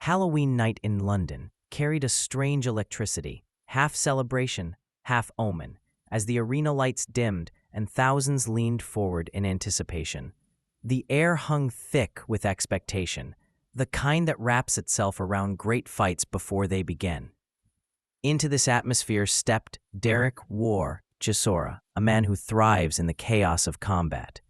Halloween night in London carried a strange electricity, half celebration, half omen, as the arena lights dimmed and thousands leaned forward in anticipation. The air hung thick with expectation, the kind that wraps itself around great fights before they begin. Into this atmosphere stepped Derek Chisora, a man who thrives in the chaos of combat.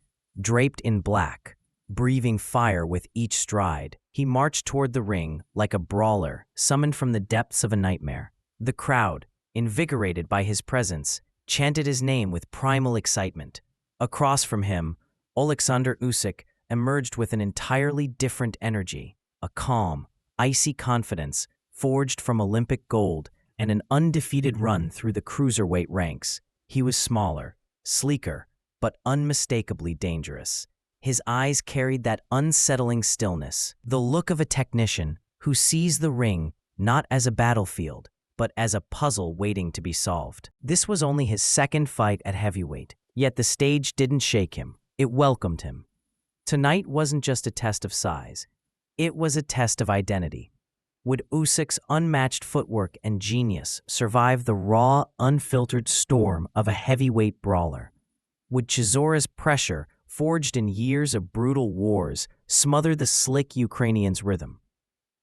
Draped in black, breathing fire with each stride, he marched toward the ring like a brawler summoned from the depths of a nightmare. The crowd, invigorated by his presence, chanted his name with primal excitement. Across from him, Oleksandr Usyk emerged with an entirely different energy, a calm, icy confidence forged from Olympic gold and an undefeated run through the cruiserweight ranks. He was smaller, sleeker, but unmistakably dangerous. His eyes carried that unsettling stillness, the look of a technician who sees the ring not as a battlefield, but as a puzzle waiting to be solved. This was only his second fight at heavyweight, yet the stage didn't shake him. It welcomed him. Tonight wasn't just a test of size. It was a test of identity. Would Usyk's unmatched footwork and genius survive the raw, unfiltered storm of a heavyweight brawler? Would Chisora's pressure, forged in years of brutal wars, smother the slick Ukrainian's rhythm?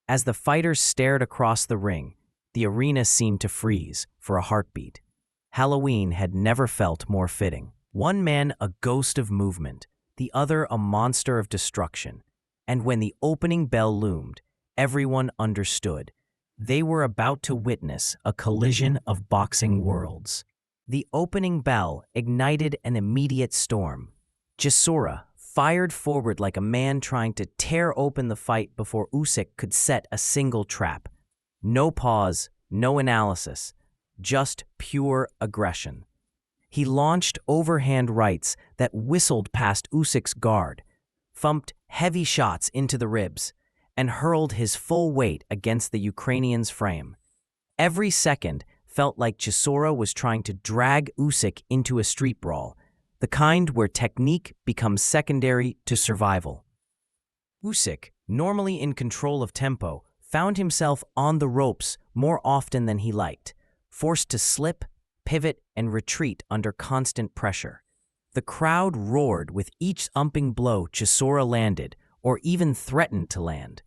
As the fighters stared across the ring, the arena seemed to freeze for a heartbeat. Halloween had never felt more fitting. One man a ghost of movement, the other a monster of destruction. And when the opening bell loomed, everyone understood. They were about to witness a collision of boxing worlds. The opening bell ignited an immediate storm. Chisora fired forward like a man trying to tear open the fight before Usyk could set a single trap. No pause, no analysis, just pure aggression. He launched overhand rights that whistled past Usyk's guard, thumped heavy shots into the ribs, and hurled his full weight against the Ukrainian's frame. Every second felt like Chisora was trying to drag Usyk into a street brawl, the kind where technique becomes secondary to survival. Usyk, normally in control of tempo, found himself on the ropes more often than he liked, forced to slip, pivot, and retreat under constant pressure. The crowd roared with each thumping blow Chisora landed or even threatened to land.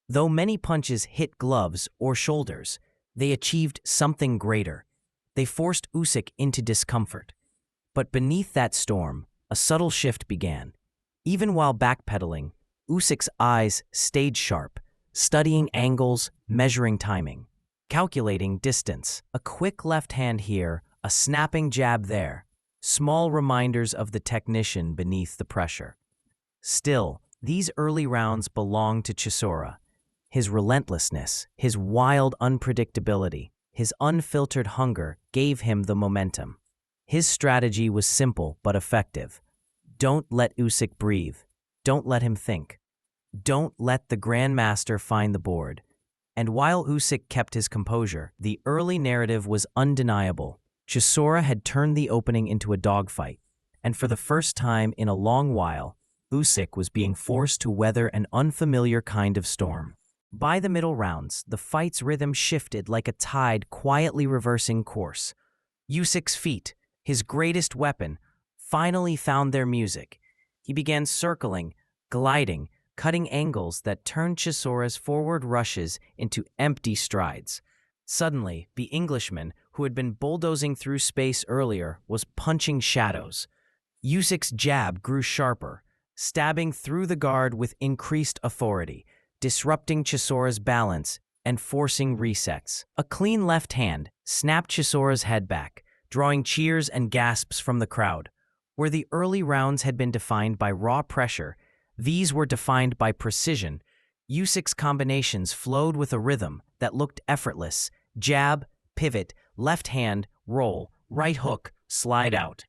Though many punches hit gloves or shoulders, they achieved something greater. They forced Usyk into discomfort. But beneath that storm, a subtle shift began. Even while backpedaling, Usyk's eyes stayed sharp, studying angles, measuring timing, calculating distance. A quick left hand here, a snapping jab there. Small reminders of the technician beneath the pressure. Still, these early rounds belonged to Chisora. His relentlessness, his wild unpredictability, his unfiltered hunger gave him the momentum. His strategy was simple but effective. Don't let Usyk breathe. Don't let him think. Don't let the Grandmaster find the board. And while Usyk kept his composure, the early narrative was undeniable. Chisora had turned the opening into a dogfight, and for the first time in a long while, Usyk was being forced to weather an unfamiliar kind of storm. By the middle rounds, the fight's rhythm shifted like a tide quietly reversing course. Usyk's feet, his greatest weapon, finally found their music. He began circling, gliding, cutting angles that turned Chisora's forward rushes into empty strides. Suddenly, the Englishman, who had been bulldozing through space earlier, was punching shadows. Usyk's jab grew sharper, stabbing through the guard with increased authority, disrupting Chisora's balance and forcing resets. A clean left hand snapped Chisora's head back, drawing cheers and gasps from the crowd. Where the early rounds had been defined by raw pressure, these were defined by precision. Usyk's combinations flowed with a rhythm that looked effortless. Jab, pivot, left hand, roll, right hook, slide out.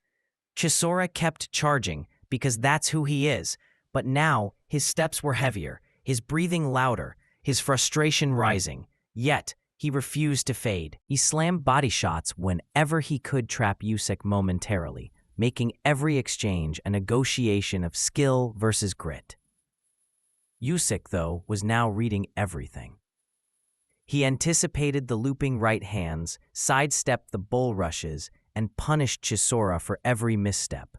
Chisora kept charging because that's who he is, but now his steps were heavier, his breathing louder, his frustration rising. Yet, he refused to fade. He slammed body shots whenever he could trap Usyk momentarily, making every exchange a negotiation of skill versus grit. Usyk, though, was now reading everything. He anticipated the looping right hands, sidestepped the bull rushes, and punished Chisora for every misstep.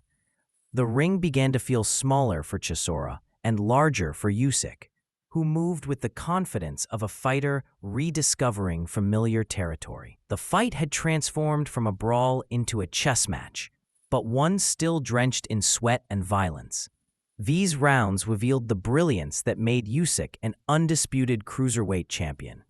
The ring began to feel smaller for Chisora and larger for Usyk, who moved with the confidence of a fighter rediscovering familiar territory. The fight had transformed from a brawl into a chess match, but one still drenched in sweat and violence. These rounds revealed the brilliance that made Usyk an undisputed cruiserweight champion.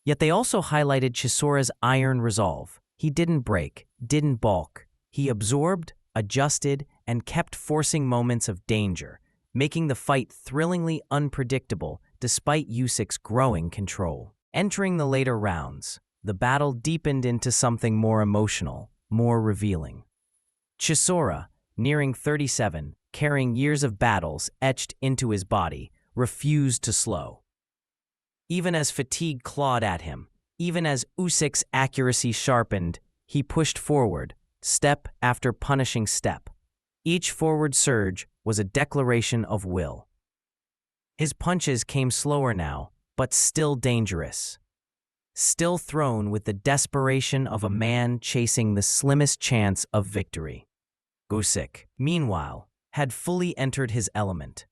Yet they also highlighted Chisora's iron resolve. He didn't break, didn't balk. He absorbed, adjusted, and kept forcing moments of danger, making the fight thrillingly unpredictable despite Usyk's growing control. Entering the later rounds, the battle deepened into something more emotional, more revealing. Chisora, nearing 37, carrying years of battles etched into his body, refused to slow. Even as fatigue clawed at him, even as Usyk's accuracy sharpened, he pushed forward, step after punishing step. Each forward surge was a declaration of will. His punches came slower now, but still dangerous. Still thrown with the desperation of a man chasing the slimmest chance of victory. Usyk, meanwhile, had fully entered his element.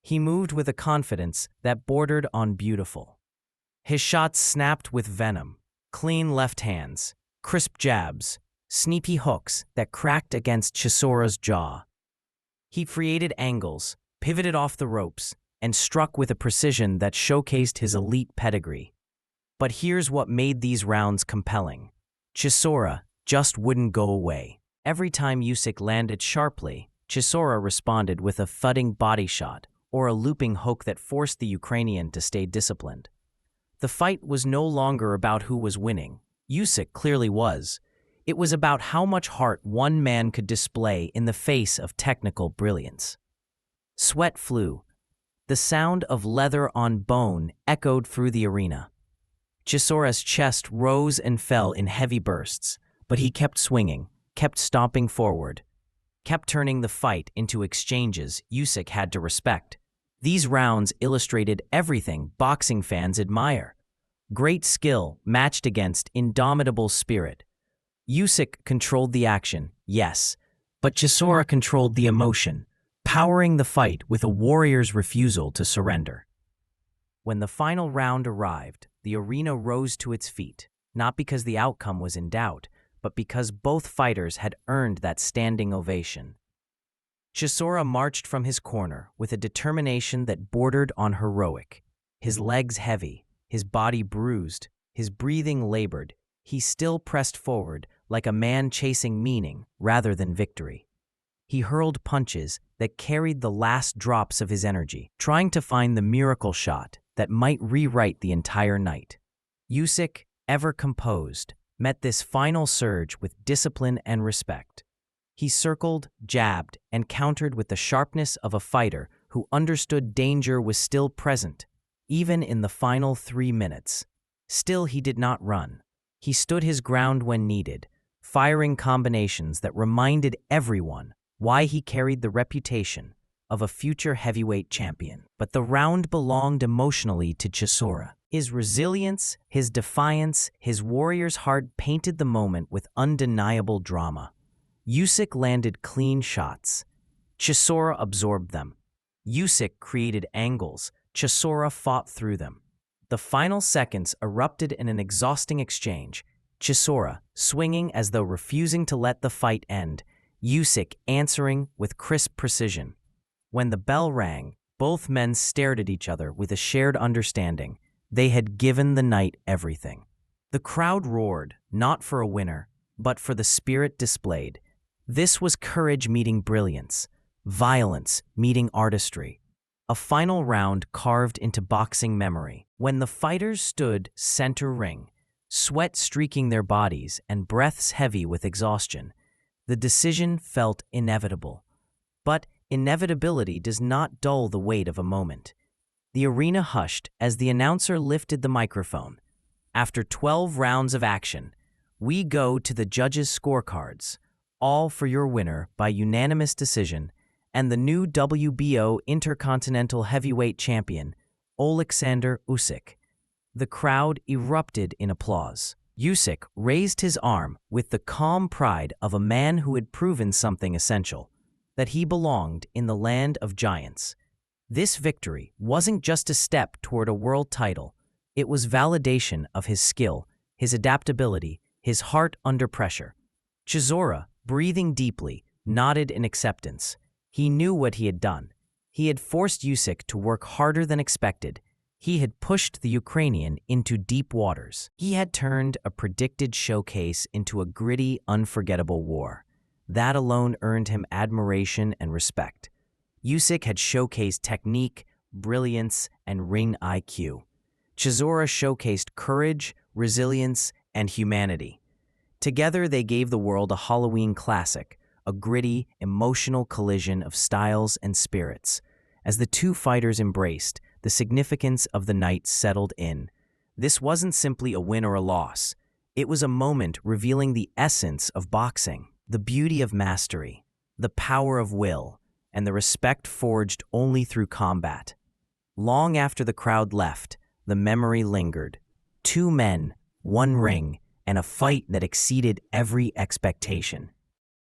He moved with a confidence that bordered on beautiful. His shots snapped with venom, clean left hands, crisp jabs, sneaky hooks that cracked against Chisora's jaw. He created angles, pivoted off the ropes, and struck with a precision that showcased his elite pedigree. But here's what made these rounds compelling. Chisora just wouldn't go away. Every time Usyk landed sharply, Chisora responded with a thudding body shot or a looping hook that forced the Ukrainian to stay disciplined. The fight was no longer about who was winning. Usyk clearly was. It was about how much heart one man could display in the face of technical brilliance. Sweat flew. The sound of leather on bone echoed through the arena. Chisora's chest rose and fell in heavy bursts, but he kept swinging, kept stomping forward, kept turning the fight into exchanges Usyk had to respect. These rounds illustrated everything boxing fans admire. Great skill matched against indomitable spirit. Usyk controlled the action, yes, but Chisora controlled the emotion, powering the fight with a warrior's refusal to surrender. When the final round arrived, the arena rose to its feet, not because the outcome was in doubt, but because both fighters had earned that standing ovation. Chisora marched from his corner with a determination that bordered on heroic. His legs heavy, his body bruised, his breathing labored, he still pressed forward like a man chasing meaning rather than victory. He hurled punches that carried the last drops of his energy, trying to find the miracle shot that might rewrite the entire night. Usyk, ever composed, met this final surge with discipline and respect. He circled, jabbed, and countered with the sharpness of a fighter who understood danger was still present, even in the final 3 minutes. Still, he did not run. He stood his ground when needed, firing combinations that reminded everyone why he carried the reputation of a future heavyweight champion. But the round belonged emotionally to Chisora. His resilience, his defiance, his warrior's heart painted the moment with undeniable drama. Usyk landed clean shots. Chisora absorbed them. Usyk created angles. Chisora fought through them. The final seconds erupted in an exhausting exchange. Chisora, swinging as though refusing to let the fight end. Usyk answering with crisp precision. When the bell rang, both men stared at each other with a shared understanding. They had given the night everything. The crowd roared, not for a winner, but for the spirit displayed. This was courage meeting brilliance, violence meeting artistry. A final round carved into boxing memory. When the fighters stood center ring, sweat streaking their bodies and breaths heavy with exhaustion, the decision felt inevitable. But inevitability does not dull the weight of a moment. The arena hushed as the announcer lifted the microphone. After 12 rounds of action, we go to the judges' scorecards, all for your winner by unanimous decision, and the new WBO Intercontinental Heavyweight Champion, Oleksandr Usyk. The crowd erupted in applause. Usyk raised his arm with the calm pride of a man who had proven something essential, that he belonged in the land of giants. This victory wasn't just a step toward a world title, it was validation of his skill, his adaptability, his heart under pressure. Chisora, breathing deeply, nodded in acceptance. He knew what he had done. He had forced Usyk to work harder than expected. He had pushed the Ukrainian into deep waters. He had turned a predicted showcase into a gritty, unforgettable war. That alone earned him admiration and respect. Usyk had showcased technique, brilliance, and ring IQ. Chisora showcased courage, resilience, and humanity. Together, they gave the world a Halloween classic, a gritty, emotional collision of styles and spirits. As the two fighters embraced, the significance of the night settled in. This wasn't simply a win or a loss. It was a moment revealing the essence of boxing, the beauty of mastery, the power of will, and the respect forged only through combat. Long after the crowd left, the memory lingered. Two men, one ring, and a fight that exceeded every expectation.